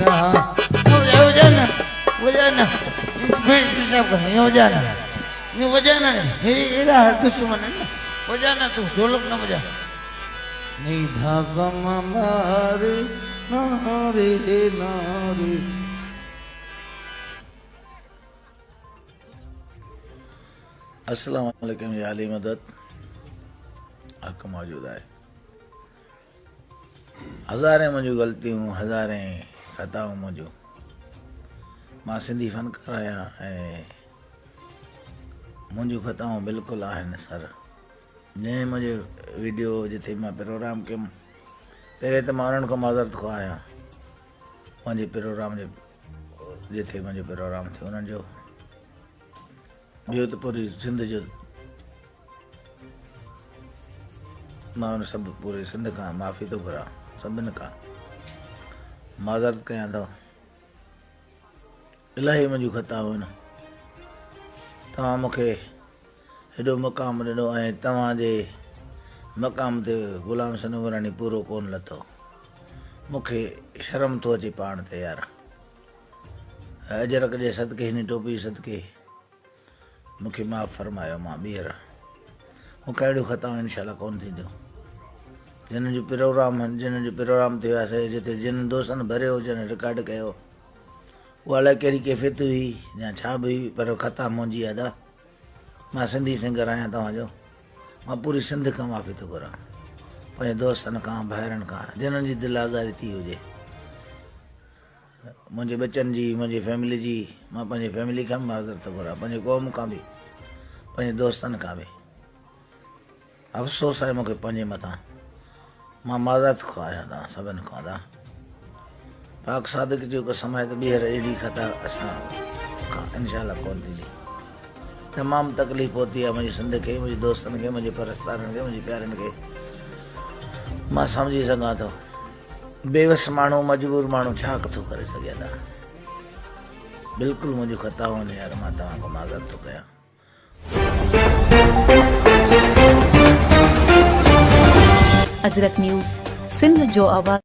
वजाना वजाना पेशाब कर ये वजाना नहीं ये दुश्मन है ना वजाना तू ढोलक ना बजा नहीं धागा मारे नारे नारे अस्सलाम वालेकुम या अली मदद हक मौजूद है। हज़ारें मुझू ग़लतियूं हज़ारें ख़ताऊं मुझू मां सिंधी फ़नकार आहियां ऐं मुंहिंजूं ख़ताऊं बिल्कुलु आहिनि सर। जंहिं मुंहिंजो वीडियो जिथे मां प्रोग्राम कयुमि पहिरें त मां उन्हनि खां माज़रत खां आहियां मुंहिंजे प्रोग्राम जे जिथे मुंहिंजो प्रोग्राम थियो उन्हनि जो ॿियो त पूरी सिंध जो मां उन सभु पूरे सिंध खां माफ़ी थो घुरां सभिनि खां माज़रत कयां थो। इलाही मुंहिंजूं ख़ताऊं आहिनि तव्हां मूंखे हेॾो मक़ाम ॾिनो ऐं तव्हांजे मक़ाम ते ग़ुलाम सनू वराणी पूरो कोन लथो। मूंखे शर्म थो अचे पाण ते यार अजरक जे सदके हिन टोपी सदके मूंखे माफ़ फरमायो मां ॿीहर मूंखे अहिड़ियूं ख़ताऊं इनशाला कोन थींदियूं। जिन जो प्रोग्राम थियो आहे जिते जिन दोस्तनि भरियो हुजनि रिकॉर्ड कयो उहा अलाए कहिड़ी कैफ़ियत हुई या छा बि हुई पर ख़ता मुंहिंजी अदा मां सिंधी सिंगर आहियां तव्हांजो मां पूरी सिंध खां माफ़ी थो घुरां पंहिंजे दोस्तनि खां भाइरनि खां जिन्हनि जी दिलि आज़ारी थी हुजे मुंहिंजे बचनि जी मुंहिंजी फैमिली जी मां पंहिंजी फैमिली खां बि माज़रत थो घुरां पंहिंजे क़ौम खां बि पंहिंजे दोस्तनि खां बि अफ़सोस आहे मूंखे पंहिंजे मथां मां माज़रत खां आहियां तव्हां सभिनि खां पाक सादिक जो कसम आहे त ॿीहर अहिड़ी ख़ता असां खां इनशाला कोन थींदी। तमामु तकलीफ़ पहुती आहे मुंहिंजी सिंध खे मुंहिंजे दोस्तनि खे मुंहिंजे परस्तारनि खे मुंहिंजे प्यारनि खे मां सम्झी सघां थो। बेवस माण्हू मजबूर माण्हू छा थो करे सघे था बिल्कुलु मुंहिंजूं ख़ताऊं आहिनि यार मां तव्हां खां माज़रत थो कयां। अजरक न्यूज़ सिंध जो आवाज़।